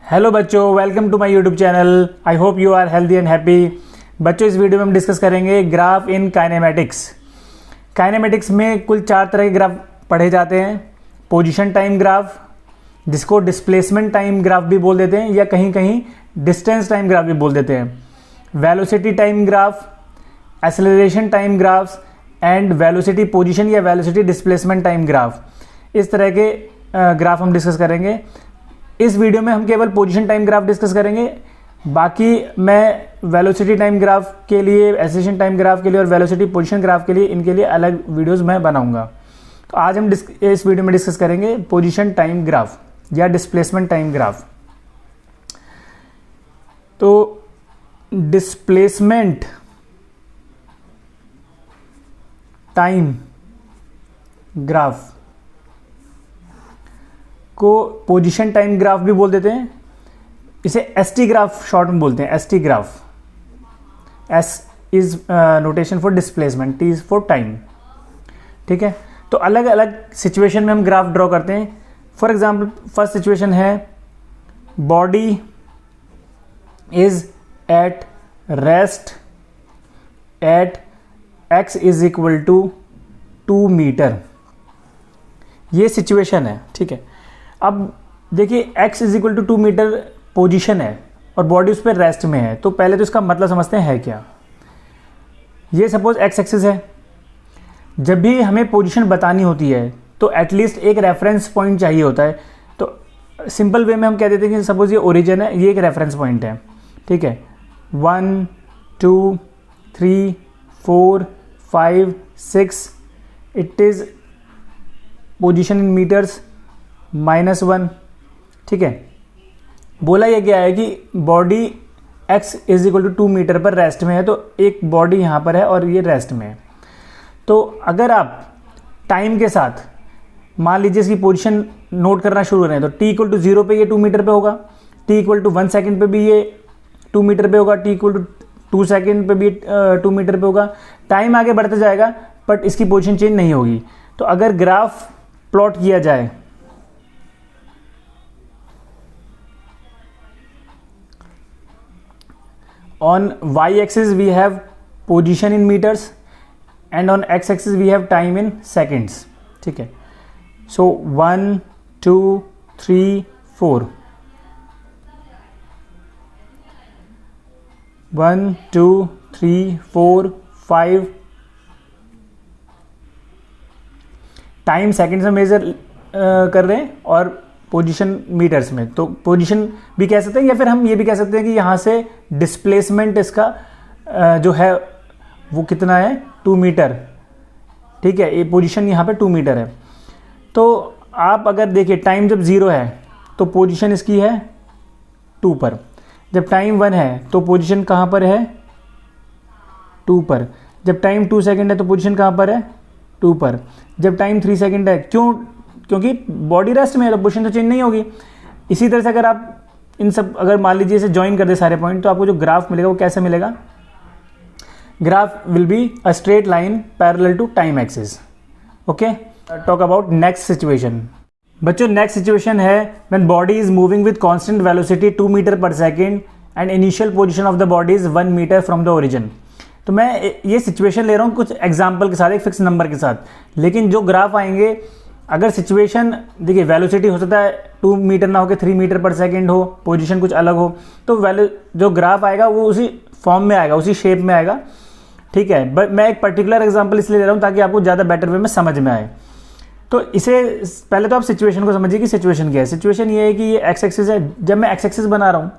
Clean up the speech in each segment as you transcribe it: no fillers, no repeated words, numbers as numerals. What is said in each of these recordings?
Hello बच्चों, welcome to my YouTube channel. I hope you are healthy and happy. बच्चों, इस video में हम डिस्कस करेंगे ग्राफ इन काइनेमेटिक्स। काइनेमेटिक्स में कुल 4 तरह के ग्राफ पढ़े जाते हैं। पोजीशन टाइम ग्राफ, जिसको डिस्प्लेसमेंट टाइम ग्राफ भी बोल देते हैं या कहीं कहीं डिस्टेंस टाइम ग्राफ भी बोल देते हैं। Velocity time graph, acceleration time graphs and velocity position या वेलोसिटी डिस्प्लेसमेंट टाइम ग्राफ। इस तरह के ग्राफ हम डिस्कस करेंगे। इस वीडियो में हम केवल पोजीशन टाइम ग्राफ डिस्कस करेंगे। बाकी मैं वेलोसिटी टाइम ग्राफ के लिए, एक्सेलरेशन टाइम ग्राफ के लिए और वेलोसिटी पोजीशन ग्राफ के लिए, इनके लिए अलग वीडियोस मैं बनाऊंगा। तो आज हम इस वीडियो में डिस्कस करेंगे पोजीशन टाइम ग्राफ या डिस्प्लेसमेंट टाइम ग्राफ। तो डिस्प्लेसमेंट टाइम ग्राफ को पोजीशन टाइम ग्राफ भी बोल देते हैं। इसे एसटी ग्राफ शॉर्ट में बोलते हैं, ST graph. S is notation for displacement, T is for time. ठीक है, तो अलग अलग सिचुएशन में हम ग्राफ ड्रॉ करते हैं। फॉर एग्जाम्पल, फर्स्ट सिचुएशन है body is at rest at X is equal to 2 metre. ये सिचुएशन है। ठीक है, अब देखिए x is equal to 2 metre position है और बॉडी उस पर रेस्ट में है। तो पहले तो इसका मतलब समझते हैं है क्या। ये सपोज x एक्सिस है। जब भी हमें पोजीशन बतानी होती है तो एटलीस्ट एक रेफरेंस पॉइंट चाहिए होता है। तो सिंपल वे में हम कह देते हैं कि सपोज ये ओरिजिन है, ये एक रेफरेंस पॉइंट है। ठीक है, 1 2 3 4 5 6, it is position in metres -1। ठीक है, बोला यह गया है कि body x is equal to 2 metre पर रेस्ट में है। तो एक बॉडी यहाँ पर है और ये रेस्ट में है। तो अगर आप टाइम के साथ मान लीजिए इसकी पोजीशन नोट करना शुरू करें तो t इक्वल टू 0 पे ये 2 मीटर पे होगा, t इक्वल टू 1 सेकेंड पे भी ये 2 मीटर पे होगा, t इक्वल टू 2 सेकेंड पे भी 2 मीटर पे होगा। टाइम आगे बढ़ता जाएगा बट इसकी पोजीशन चेंज नहीं होगी। तो अगर ग्राफ प्लॉट किया जाए on y-axis we have position in meters and on x-axis we have time in seconds. ठीक है, so 1 2 3 4 1 2 3 4 5 टाइम सेकेंड्स में मेजर कर रहे हैं और पोजीशन मीटर्स में। तो पोजीशन भी कह सकते हैं या फिर हम ये भी कह सकते हैं कि यहाँ से डिस्प्लेसमेंट इसका जो है वो कितना है, 2 मीटर। ठीक है, ये पोजीशन यहाँ पे 2 मीटर है। तो आप अगर देखिए टाइम जब 0 है तो पोजीशन इसकी है 2 पर। जब टाइम 1 है तो पोजीशन कहाँ पर है, 2 पर। जब टाइम 2 सेकेंड है तो पोजीशन कहाँ पर है, 2 पर। जब टाइम 3 सेकेंड है, क्योंकि बॉडी रेस्ट में है तो पोजीशन तो चेंज नहीं होगी। इसी तरह से अगर आप इन सब अगर मान लीजिए इसे ज्वाइन कर दे सारे पॉइंट तो आपको जो ग्राफ मिलेगा वो कैसे मिलेगा। Graph will be a straight line parallel to time axis. Okay, talk about next situation. बच्चों, नेक्स्ट सिचुएशन है when body is moving with constant velocity 2 metre per second and initial position of the body is 1 metre from the origin. तो मैं ये situation ले रहा हूँ कुछ example के साथ, एक फिक्स नंबर के साथ। लेकिन जो ग्राफ आएंगे, अगर सिचुएशन देखिए वेलोसिटी हो सकता है 2 मीटर ना होकर 3 मीटर पर सेकेंड हो, पोजीशन कुछ अलग हो, तो जो ग्राफ आएगा वो उसी फॉर्म में आएगा, उसी शेप में आएगा। ठीक है, बट मैं एक पर्टिकुलर एग्जांपल इसलिए ले रहा हूँ ताकि आपको ज़्यादा बेटर वे में समझ में आए। तो इसे पहले तो आप सिचुएशन को समझिए कि सिचुएशन क्या है। सिचुएशन ये है कि ये एक्स एक्सिस है। जब मैं एक्स एक्सिस बना रहा हूँ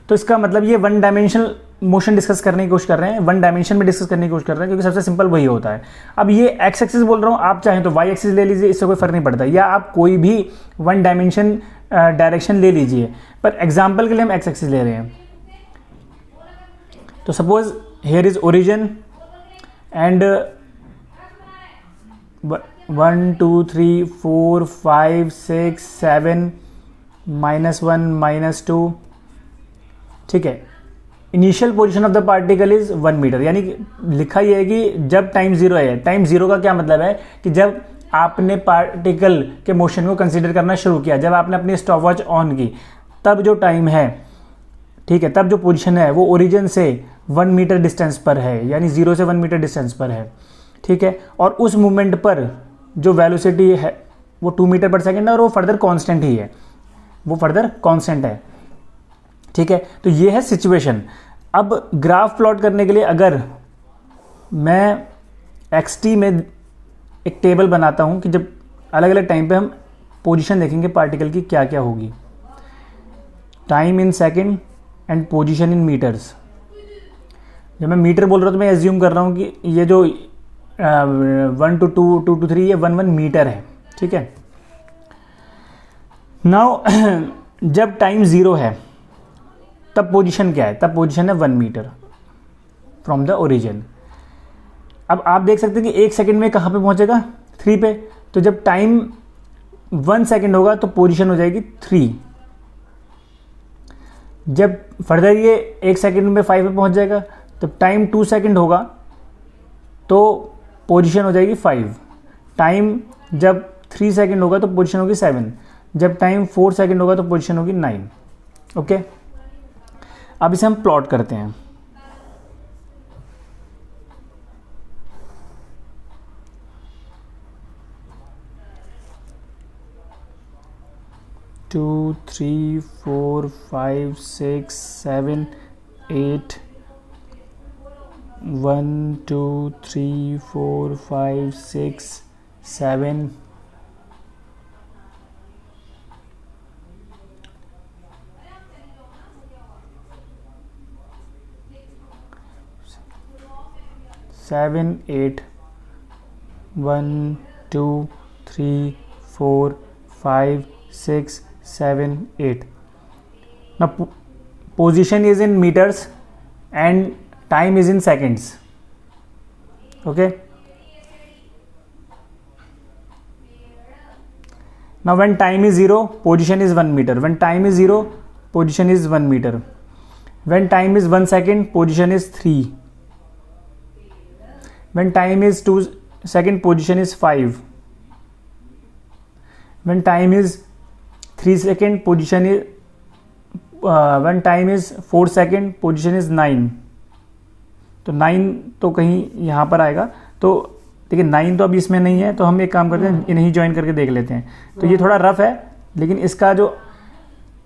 तो इसका मतलब ये 1 डायमेंशनल मोशन डिस्कस करने की कोशिश कर रहे हैं, 1 डायमेंशन में डिस्कस करने की कोशिश कर रहे हैं, क्योंकि सबसे सिंपल वही होता है। अब ये एक्स एक्सिस बोल रहा हूँ, आप चाहें तो वाई एक्सिस ले लीजिए, इससे कोई फर्क नहीं पड़ता, या आप कोई भी 1 डायमेंशन डायरेक्शन ले लीजिए। पर एग्जाम्पल के लिए हम एक्स एक्सिस ले रहे हैं। तो suppose here is origin and 1 2 3 4 5 6 7 -1 -2। ठीक है, initial position of the particle is 1 metre. यानी कि लिखा यह है कि जब टाइम 0 है, टाइम 0 का क्या मतलब है कि जब आपने पार्टिकल के मोशन को कंसीडर करना शुरू किया, जब आपने अपनी स्टॉपवॉच ऑन की, तब जो टाइम है, ठीक है, तब जो पोजीशन है वो ओरिजिन से 1 मीटर डिस्टेंस पर है, यानी 0 से 1 मीटर डिस्टेंस पर है, ठीक है। और उस मोमेंट पर जो वेलोसिटी है वो 2 मीटर पर सेकेंड है और वो फर्दर कांस्टेंट ही है, वो फर्दर कांस्टेंट है, ठीक है। तो ये है सिचुएशन। अब ग्राफ प्लॉट करने के लिए अगर मैं xt में एक टेबल बनाता हूं कि जब अलग अलग टाइम पे हम पोजीशन देखेंगे पार्टिकल की क्या क्या होगी, time in second and position in metres. जब मैं मीटर बोल रहा हूँ तो मैं एज्यूम कर रहा हूँ कि ये जो 1 to 2 2 to 3 ये 1 मीटर है, ठीक है। नाउ जब टाइम 0 है तब पोजीशन क्या है, तब पोजीशन है 1 मीटर फ्रॉम द ओरिजिन। अब आप देख सकते हैं कि 1 सेकेंड में कहाँ पे पहुँचेगा, 3 पे। तो जब टाइम 1 सेकेंड होगा तो पोजीशन हो जाएगी 3। जब फर्दर ये 1 सेकेंड में 5 पे पहुँच जाएगा, तो टाइम 2 सेकेंड होगा तो पोजीशन हो जाएगी 5। टाइम जब 3 सेकेंड होगा तो पोजीशन होगी 7। जब टाइम 4 सेकेंड होगा तो पोजीशन होगी 9। ओके, अब इसे हम प्लॉट करते हैं। To 3 4 5 6 7 8 1 2 3 4 5 6 7 7 8 1 2 3 4 5 6 7 8. Now position is in meters and time is in seconds. Okay, now when time is 0 position is 1 meter, when time is 0 position is 1 meter, when time is 1 second position is 3, when time is 2 second position is 5, when time is 3 second position is when time is 4 second position is 9. तो 9 तो कहीं यहाँ पर आएगा, तो देखिए 9 तो अभी इसमें नहीं है, तो हम एक काम करते हैं इन्हें ज्वाइन करके देख लेते हैं। तो ये थोड़ा रफ है, लेकिन इसका जो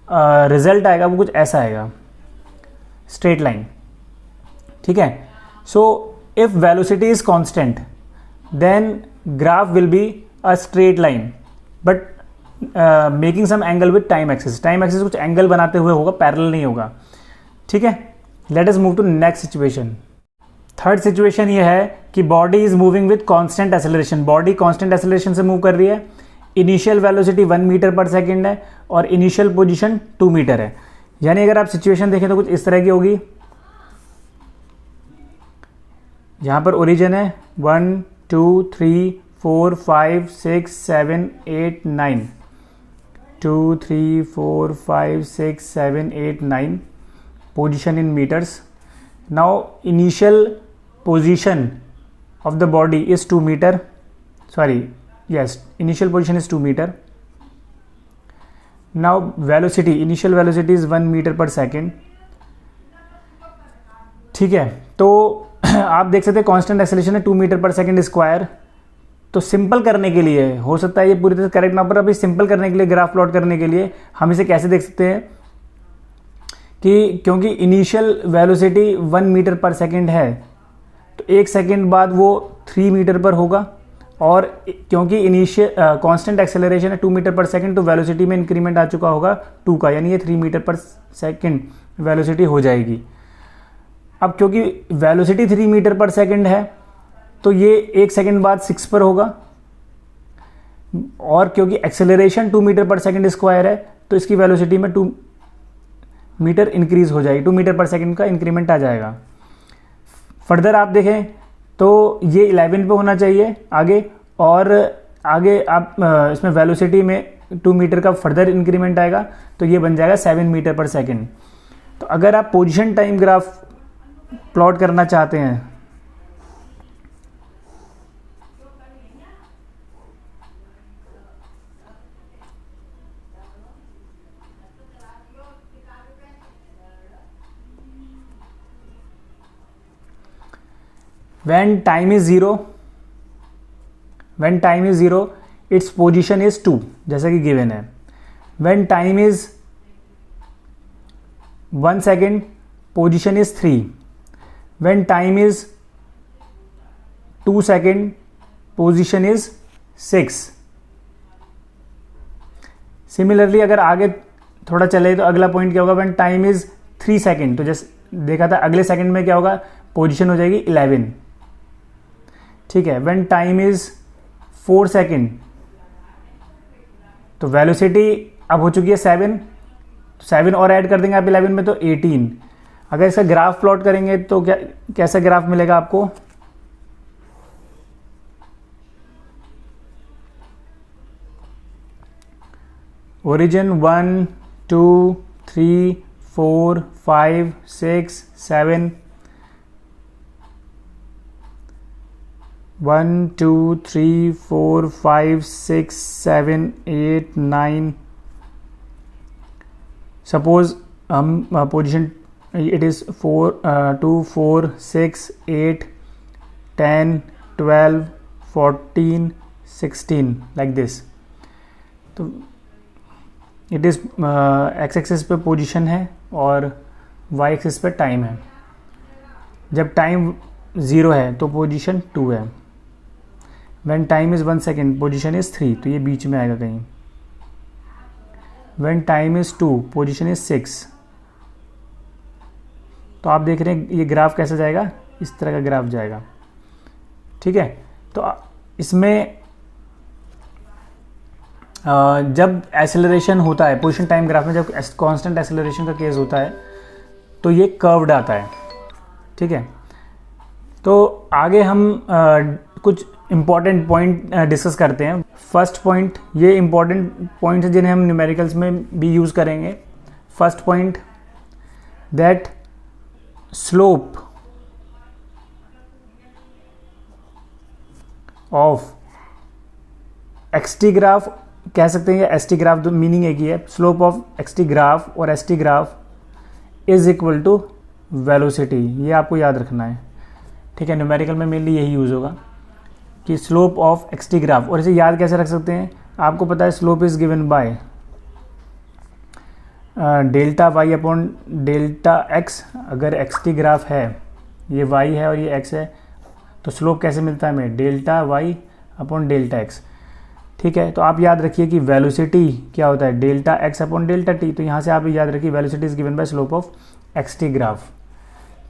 रिजल्ट आएगा वो कुछ ऐसा आएगा, स्ट्रेट लाइन, ठीक है। So if velocity is constant then graph will be a straight line but making some angle with time axis. Time axis कुछ एंगल बनाते हुए होगा, पैरेलल नहीं होगा, ठीक है। Let us move to next situation. Third situation ये है कि body is moving with constant acceleration. Body constant acceleration से मूव कर रही है। Initial velocity 1 metre per second है और इनिशियल पोजीशन 2 मीटर है। यानी अगर आप सिचुएशन देखें तो कुछ इस तरह की होगी। यहाँ पर ओरिजिन है 1 2 3 4 5 6 7 8 9, 2 3 4 5 6 7 8 9, position in meters. Now initial position of the body is 2 meter, sorry, yes, initial position is 2 meter. Now velocity, initial velocity is 1 meter per second, ठीक है। तो आप देख सकते हैं कांस्टेंट एक्सेलरेशन है 2 मीटर पर सेकेंड स्क्वायर। तो simple करने के लिए, हो सकता है ये पूरी तरह से करेक्ट ना, पर अभी सिंपल करने के लिए, ग्राफ प्लॉट करने के लिए हम इसे कैसे देख सकते हैं कि क्योंकि initial velocity 1 metre per second है तो 1 सेकेंड बाद वो 3 मीटर पर होगा, और क्योंकि इनिशियल कांस्टेंट एक्सेलरेशन है 2 मीटर पर सेकेंड तो वेलोसिटी में इंक्रीमेंट आ चुका होगा 2 का, यानी ये 3 मीटर पर सेकेंड वेलोसिटी हो जाएगी। अब क्योंकि वेलोसिटी 3 मीटर पर सेकेंड है तो ये 1 सेकेंड बाद 6 पर होगा, और क्योंकि acceleration 2 metre per second square है तो इसकी वेलोसिटी में 2 मीटर इंक्रीज हो जाएगी, 2 मीटर पर सेकेंड का इंक्रीमेंट आ जाएगा। फर्दर आप देखें तो ये 11 पे होना चाहिए आगे, और आगे आप इसमें वेलोसिटी में 2 मीटर का फर्दर इंक्रीमेंट आएगा तो ये बन जाएगा 7 मीटर पर सेकेंड। तो अगर आप पोजीशन टाइम ग्राफ प्लॉट करना चाहते हैं when time is zero its position is 2, जैसा कि गिवन है. When time is 1 second position is 3. When time is 2 second position is 6. Similarly अगर आगे थोड़ा चले तो अगला पॉइंट क्या होगा, व्हेन टाइम इज 3 सेकेंड, तो जैसे देखा था अगले सेकंड में क्या होगा, पोजीशन हो जाएगी 11. ठीक है. व्हेन टाइम इज 4 सेकेंड तो वेलोसिटी अब हो चुकी है 7, 7 और ऐड कर देंगे आप 11 में तो 18. अगर इसका ग्राफ प्लॉट करेंगे तो क्या कैसा ग्राफ मिलेगा आपको, ओरिजिन 1 2 3 4 5 6 7, 1 2 3 4 5 6 7 8 9. सपोज हम position it is 2 4 6 8 10 12 14 16 like this. तो इट इज़ एक्स एक्सिस पे पोजीशन है और वाई एक्सिस पे टाइम है. जब टाइम 0 है तो पोजीशन 2 है. When time is 1 second position is 3, तो ये बीच में आएगा कहीं. When time is 2 position is 6. तो आप देख रहे हैं ये ग्राफ कैसा जाएगा, इस तरह का ग्राफ जाएगा. ठीक है. तो इसमें जब एसेलरेशन होता है पोजीशन टाइम ग्राफ में, जब कांस्टेंट एसेलरेशन का केस होता है तो ये कर्व्ड आता है. ठीक है. तो आगे हम कुछ इम्पॉर्टेंट पॉइंट डिस्कस करते हैं. फर्स्ट पॉइंट, ये इम्पॉर्टेंट पॉइंट है जिन्हें हम न्यूमेरिकल्स में भी यूज़ करेंगे. First point that slope of XT graph कह सकते हैं या एस टी ग्राफ, मीनिंग एक ही है. Slope of X T graph और S T graph is equal to velocity. ये आपको याद रखना है. ठीक है. न्यूमेरिकल में मेनली यही यूज़ होगा कि slope of X T graph. और इसे याद कैसे रख सकते हैं, आपको पता है slope is given by delta Y upon delta X. अगर एक्स टी ग्राफ है, ये वाई है और ये एक्स है, तो स्लोप कैसे मिलता है हमें, delta Y upon delta X. ठीक है. तो आप याद रखिए कि वेलोसिटी क्या होता है, delta X upon delta T. तो यहाँ से आप याद रखिए velocity is given by slope of X T graph.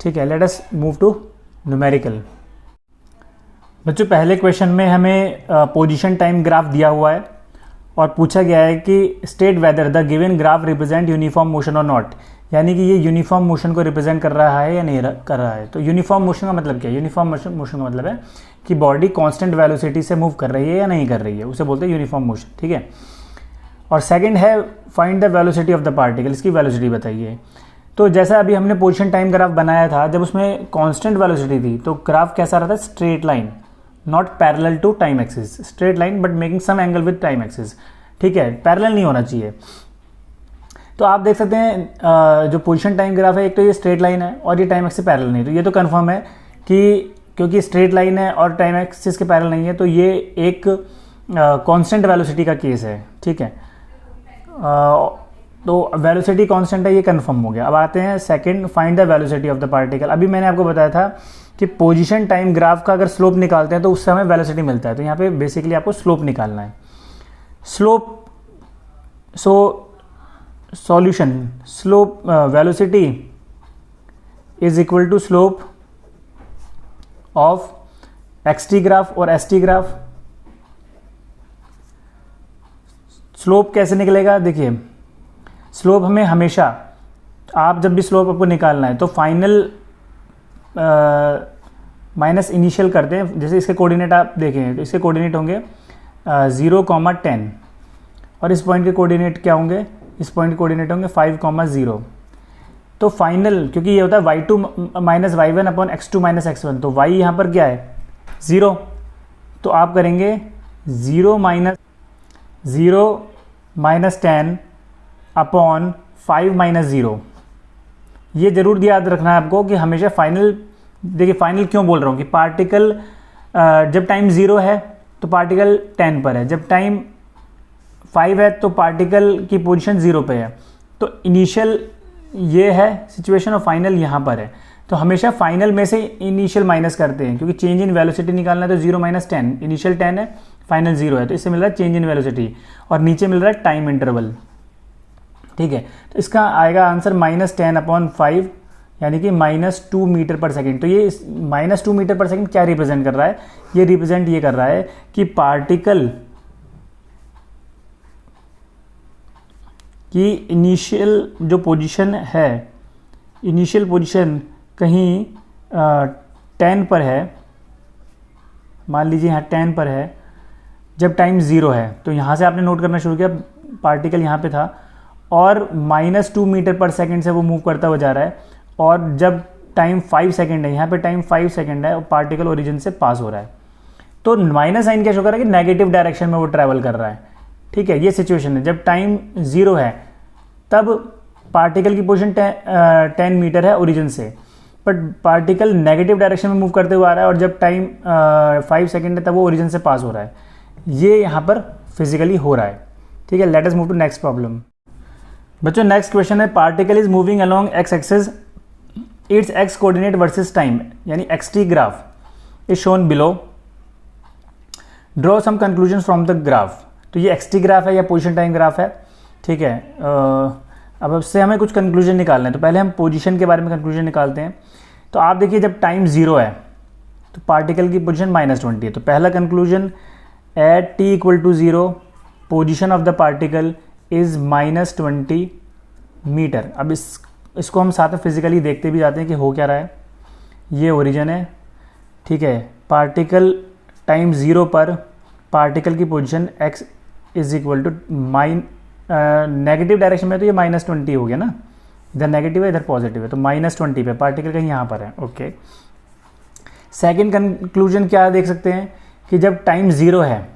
ठीक है. Let us move to numerical. बच्चों पहले क्वेश्चन में हमें पोजीशन टाइम ग्राफ दिया हुआ है और पूछा गया है कि state whether the given graph represent uniform motion और नॉट. यानी कि ये यूनिफॉर्म मोशन को रिप्रेजेंट कर रहा है या नहीं कर रहा है. तो यूनिफॉर्म मोशन का मतलब क्या है, यूनिफॉर्म मोशन का मतलब है कि बॉडी कांस्टेंट वेलोसिटी से मूव कर रही है या नहीं कर रही है, उसे बोलते हैं यूनिफॉर्म मोशन. ठीक है. और सेकंड है find the velocity of the particle. इसकी वेलोसिटी बताइए. तो जैसा अभी हमने पोजीशन टाइम ग्राफ बनाया था, जब उसमें कांस्टेंट वेलोसिटी थी तो ग्राफ कैसा रहा था, straight line, not parallel to time axis. Straight line but making some angle with time axis. ठीक है. पैरेलल नहीं होना चाहिए. तो आप देख सकते हैं जो पोजीशन टाइम ग्राफ है, एक तो ये स्ट्रेट लाइन है और ये टाइम एक्सिस से पैरेलल नहीं. तो ये तो कंफर्म है कि क्योंकि स्ट्रेट लाइन है और टाइम एक्सिस के पैरेलल नहीं है, तो ये एक कांस्टेंट वेलोसिटी का केस है. ठीक है. तो वेलोसिटी कांस्टेंट है, ये कंफर्म हो गया. अब आते हैं second, find the velocity of the particle. अभी मैंने आपको बताया था कि पोजीशन टाइम ग्राफ का अगर स्लोप निकालते हैं तो उससे हमें वेलोसिटी मिलता है. तो यहाँ पे बेसिकली आपको स्लोप निकालना है. Slope, solution, slope velocity is equal to slope of X T graph और एस टी ग्राफ. स्लोप कैसे निकलेगा, देखिए स्लोप हमें हमेशा, आप जब भी स्लोप आपको निकालना है तो फाइनल माइनस इनिशियल करते हैं. जैसे इसके कोऑर्डिनेट आप देखें तो इसके कोऑर्डिनेट होंगे 0,10 और इस पॉइंट के कोऑर्डिनेट क्या होंगे, इस पॉइंट के कोऑर्डिनेट होंगे 5,0. तो फाइनल, क्योंकि ये होता है y2 minus y1 upon x2 minus x1, तो y यहाँ पर क्या है 0. तो आप करेंगे 0 माइनस 10 अपॉन 5 माइनस 0. ये जरूर याद रखना है आपको कि हमेशा फाइनल देखिए फाइनल क्यों बोल रहा हूँ कि पार्टिकल जब टाइम 0 है तो पार्टिकल 10 पर है, जब टाइम 5 है तो पार्टिकल की पोजीशन 0 पे है। तो इनिशियल ये है सिचुएशन और फाइनल यहाँ पर है। तो हमेशा फाइनल में से इनिशियल माइनस करते हैं, क्योंकि चेंज इन वेलोसिटी निकालना है तो 0 - 10, इनिशियल 10 है फाइनल 0 है, तो इससे मिल रहा है चेंज इन वेलोसिटी और नीचे मिल रहा है टाइम इंटरवल। ठीक है, तो इसका आएगा आंसर -10/5 यानी कि -2 मीटर पर सेकेंड। तो ये -2 मीटर पर सेकेंड क्या रिप्रेजेंट कर रहा है, ये रिप्रेजेंट ये कर रहा है कि पार्टिकल की इनिशियल जो पोजीशन है, इनिशियल पोजीशन कहीं 10 पर है, मान लीजिए यहाँ 10 पर है जब टाइम 0 है। तो यहाँ से आपने नोट करना शुरू किया, पार्टिकल यहाँ पे था और -2 मीटर पर सेकेंड से वो मूव करता हुआ जा रहा है, और जब टाइम 5 सेकेंड है, यहाँ पे टाइम 5 सेकेंड है और पार्टिकल ओरिजिन से पास हो रहा है। तो माइनस साइन क्या शो कर रहा है कि नेगेटिव डायरेक्शन में वो ट्रैवल कर रहा है। ठीक है, ये सिचुएशन है जब टाइम 0 है, तब पार्टिकल की पोजीशन 10 मीटर है ओरिजिन से, बट पार्टिकल नेगेटिव डायरेक्शन में मूव करते हुए आ रहा है और जब टाइम 5 सेकेंड है तब वो ओरिजिन से पास हो रहा है। ये यहाँ पर फिजिकली हो रहा है। ठीक है, let us move to next problem. बच्चों नेक्स्ट क्वेश्चन है, particle is moving along X axis, its X coordinate versus time यानी xt graph is shown below, draw some conclusions from the graph. तो ये xt ग्राफ है या position time graph है। ठीक है, अब उससे हमें कुछ कंक्लूजन निकालना है, तो पहले हम पोजीशन के बारे में कंक्लूजन निकालते हैं। तो आप देखिए जब टाइम 0 है तो पार्टिकल की पोजीशन -20 है। तो पहला conclusion, at t = 0 position of the particle is -20 metre. अब इसको हम साथ में फिजिकली देखते भी जाते हैं कि हो क्या रहा है। ये ओरिजिन है, ठीक है, पार्टिकल टाइम 0 पर पार्टिकल की पोजीशन x = नेगेटिव डायरेक्शन में, तो ये -20 हो गया ना, इधर नेगेटिव है इधर पॉजिटिव है, तो -20 पे पार्टिकल कहीं यहाँ पर है। ओके, सेकेंड कंक्लूजन क्या देख सकते हैं कि जब टाइम 0 है,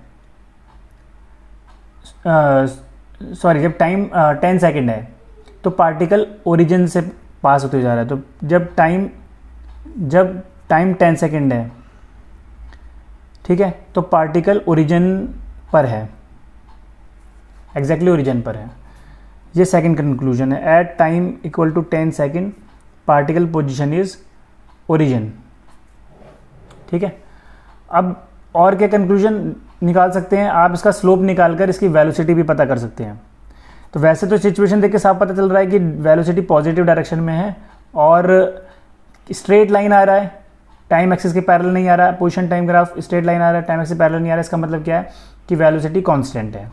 सॉरी जब टाइम 10 सेकेंड है तो पार्टिकल ओरिजिन से पास होते जा रहा है। तो जब टाइम 10 सेकेंड है, ठीक है, तो पार्टिकल ओरिजिन पर है, एग्जैक्टली ओरिजिन पर है। ये सेकंड कंक्लूजन है, at time = 10 second particle position is origin. ठीक है, अब और क्या कंक्लूजन निकाल सकते हैं आप, इसका स्लोप निकालकर इसकी वेलोसिटी भी पता कर सकते हैं। तो वैसे तो सिचुएशन देख के साफ पता चल रहा है कि वेलोसिटी पॉजिटिव डायरेक्शन में है और स्ट्रेट लाइन आ रहा है, टाइम एक्सिस के पैरेलल नहीं आ रहा है। Position time graph straight line आ रहा है, टाइम एक्सिस पैरेलल नहीं आ रहा है। इसका मतलब क्या है कि वेलोसिटी कांस्टेंट है।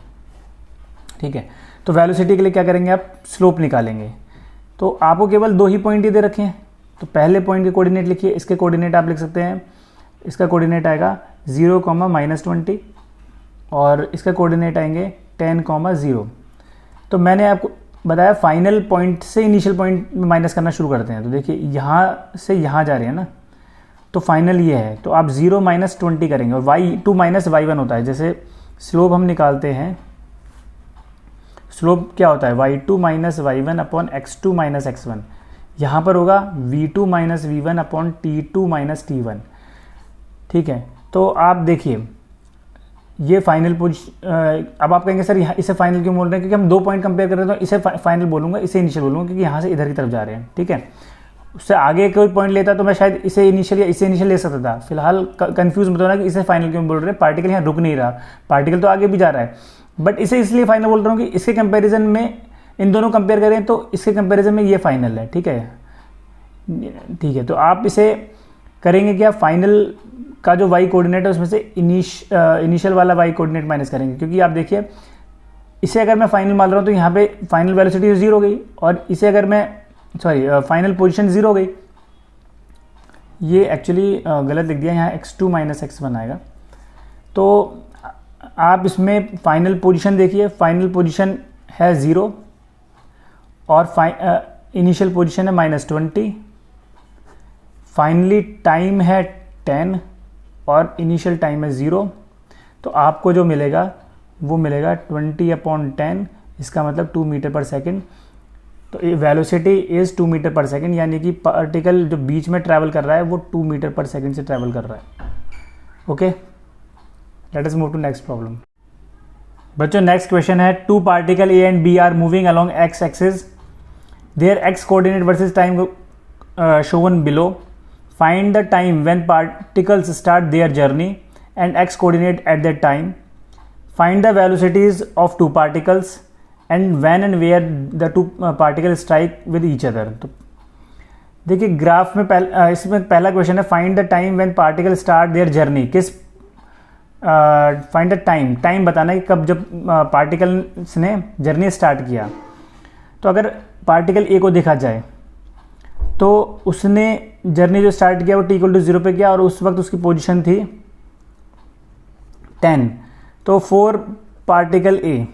ठीक है, तो वेलोसिटी के लिए क्या करेंगे, आप स्लोप निकालेंगे। तो आपको केवल 2 ही पॉइंट ही दे रखे हैं, तो पहले पॉइंट के कोऑर्डिनेट लिखिए। इसके कोऑर्डिनेट आप लिख सकते हैं, इसका कोऑर्डिनेट आएगा 0, -20 और इसका कोऑर्डिनेट आएंगे 10, 0। तो मैंने आपको बताया फाइनल पॉइंट से इनिशियल पॉइंट में माइनस करना शुरू करते हैं। तो देखिए यहाँ से यहाँ जा रहे हैं ना, तो फाइनल ये है, तो आप 0 - 20 करेंगे और y2 - y1 होता है। जैसे स्लोप हम निकालते हैं, स्लोप क्या होता है, y2 - y1 upon x2 - x1। यहाँ पर होगा v2 - v1 upon t2 - t1। ठीक है, तो आप देखिए ये फाइनल अब आप कहेंगे सर यहाँ इसे फाइनल क्यों बोल रहे हैं, क्योंकि हम 2 पॉइंट कंपेयर कर रहे हैं, तो इसे फाइनल बोलूँगा, इसे इनिशियल बोलूँगा, क्योंकि यहाँ से इधर की तरफ जा रहे हैं। ठीक है, उससे आगे कोई पॉइंट लेता तो मैं शायद इसे इनिशियल या इसे इनिशियल ले सकता था। फिलहाल कंफ्यूज मत होना कि इसे फाइनल क्यों बोल रहे हैं, पार्टिकल यहाँ रुक नहीं रहा, पार्टिकल तो आगे भी जा रहा है, बट इसे इसलिए फाइनल बोल रहा हूँ कि इसके कंपैरिजन में इन दोनों कंपेयर करें तो इसके कंपैरिजन में ये फाइनल है। ठीक है, ठीक है, तो आप इसे करेंगे क्या, फाइनल का जो y कोऑर्डिनेट है उसमें से इनिशियल वाला y कोऑर्डिनेट माइनस करेंगे, क्योंकि आप देखिए इसे अगर मैं फाइनल मान रहा हूँ तो यहाँ पे फाइनल वेलोसिटी 0 हो गई, और इसे अगर मैं फाइनल पोजीशन 0 हो गई। ये एक्चुअली गलत लिख दिया, यहाँ x2 - x1 आएगा। तो आप इसमें फाइनल पोजीशन देखिए, फाइनल पोजीशन है 0 और इनिशियल पोजीशन है -20, फाइनली टाइम है 10 और इनिशियल टाइम है 0। तो आपको जो मिलेगा वो मिलेगा 20/10, इसका मतलब 2 मीटर पर सेकेंड। तो velocity is 2 metre per second, यानी कि पार्टिकल जो बीच में ट्रैवल कर रहा है वो 2 मीटर पर सेकेंड से ट्रैवल कर रहा है। Okay, let us move to next problem. बच्चों नेक्स्ट क्वेश्चन है, two particle A and B are moving along X axis, their X coordinate versus time shown below, find the time when particles start their journey and X coordinate at that time, find the velocities of two particles and when and where the two particle strike with each other. तो देखिए graph में इसमें पहला question है, find the time when particle start their journey. किस find the time बताना है कि कब जब पार्टिकल्स ने जर्नी स्टार्ट किया। तो अगर पार्टिकल ए को देखा जाए तो उसने जर्नी जो स्टार्ट किया वो t = 0 पे किया और उस वक्त उसकी पोजीशन थी 10। तो 4 पार्टिकल ए,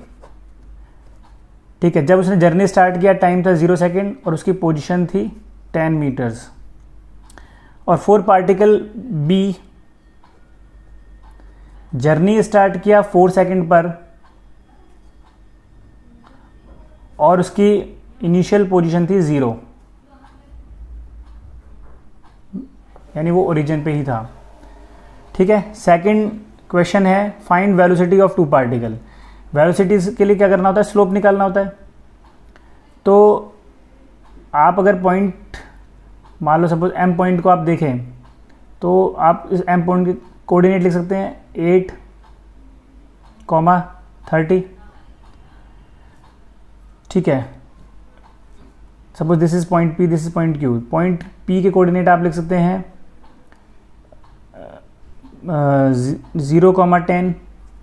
ठीक है, जब उसने जर्नी स्टार्ट किया टाइम था 0 सेकेंड और उसकी पोजीशन थी 10 मीटर्स। और 4 पार्टिकल बी जर्नी स्टार्ट किया 4 सेकेंड पर और उसकी इनिशियल पोजीशन थी 0, यानी वो ओरिजिन पे ही था। ठीक है, सेकंड क्वेश्चन है, find velocity of two particle. Velocities के लिए क्या करना होता है, स्लोप निकालना होता है। तो आप अगर पॉइंट मान लो सपोज एम पॉइंट को आप देखें तो आप इस एम पॉइंट के कोऑर्डिनेट लिख सकते हैं 8,30। ठीक है, suppose this is point P, this is point Q. Point P के कोऑर्डिनेट आप लिख सकते हैं 0,10।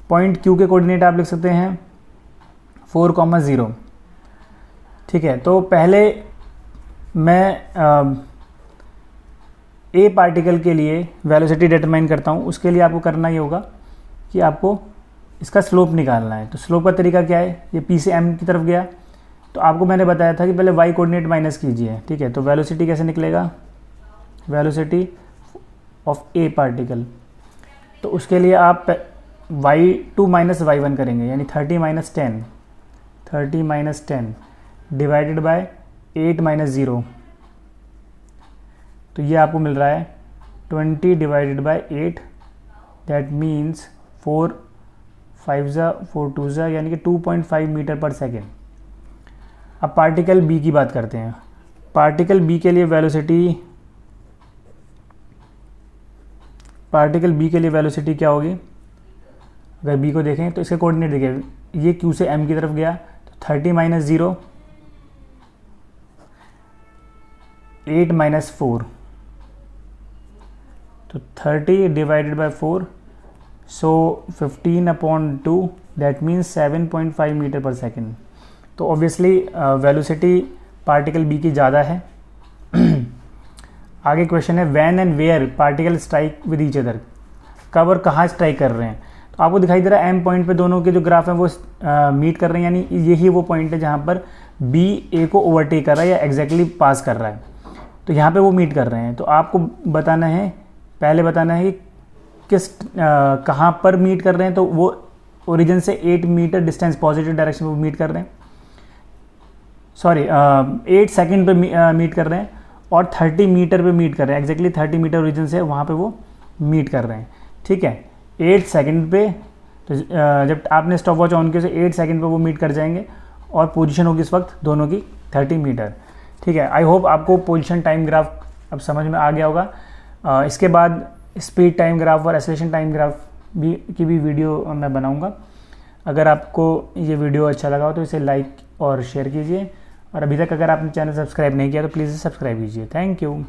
पॉइंट क्यू के कोऑर्डिनेट आप लिख सकते हैं 4,0। ठीक है, तो पहले मैं ए पार्टिकल के लिए वेलोसिटी डिटरमाइन करता हूँ। उसके लिए आपको करना ये होगा कि आपको इसका स्लोप निकालना है। तो स्लोप का तरीका क्या है, ये पी से एम की तरफ गया तो आपको मैंने बताया था कि पहले वाई कोऑर्डिनेट माइनस कीजिए। ठीक है, तो वेलोसिटी कैसे निकलेगा, वेलोसिटी ऑफ ए पार्टिकल, तो उसके लिए आप y2 माइनस y1 करेंगे, यानी 30 माइनस 10 डिवाइडेड बाय 8 माइनस 0। तो ये आपको मिल रहा है 20 डिवाइडेड बाय 8, दैट मीन्स 4 5 4 2 यानी कि 2.5 मीटर पर सेकेंड। अब पार्टिकल बी की बात करते हैं। पार्टिकल बी के लिए वेलोसिटी क्या होगी, अगर बी को देखें तो इसके कोऑर्डिनेट देखिए, ये क्यू से एम की तरफ गया तो 30 माइनस 0, 8 माइनस 4, तो 30 divided by 4, so 15/2, that means 7.5 metre per second. तो ऑब्वियसली वेलोसिटी पार्टिकल बी की ज़्यादा है। आगे क्वेश्चन है, when and where particle strike with each other. कब और कहाँ स्ट्राइक कर रहे हैं। तो आपको दिखाई दे रहा है एम पॉइंट पे दोनों के जो ग्राफ हैं वो मीट कर रहे हैं, यानी यही वो पॉइंट है जहाँ पर बी ए को ओवरटेक कर रहा है या एग्जैक्टली पास कर रहा है। तो यहाँ पे वो मीट कर रहे हैं। तो आपको बताना है, पहले बताना है कि किस कहाँ पर मीट कर रहे हैं। तो वो ओरिजिन से 8 मीटर डिस्टेंस पॉजिटिव डायरेक्शन में मीट कर रहे हैं, सॉरी 8 सेकेंड पे मीट कर रहे हैं और 30 मीटर पे मीट कर रहे हैं। एग्जैक्टली 30 मीटर ओरिजिन से वहाँ पे वो मीट कर रहे हैं। ठीक है, 8 सेकेंड पे, तो जब आपने स्टॉप वॉच ऑन किया तो 8 सेकेंड पे वो मीट कर जाएंगे और पोजीशन होगी इस वक्त दोनों की 30 मीटर। ठीक है, आई होप आपको पोजीशन टाइम ग्राफ अब समझ में आ गया होगा। इसके बाद स्पीड टाइम ग्राफ और एक्सेलरेशन टाइम ग्राफ की भी वीडियो मैं बनाऊँगा। अगर आपको ये वीडियो अच्छा लगा हो तो इसे लाइक और शेयर कीजिए, और अभी तक अगर आपने चैनल सब्सक्राइब नहीं किया तो प्लीज़ सब्सक्राइब कीजिए। Thank you.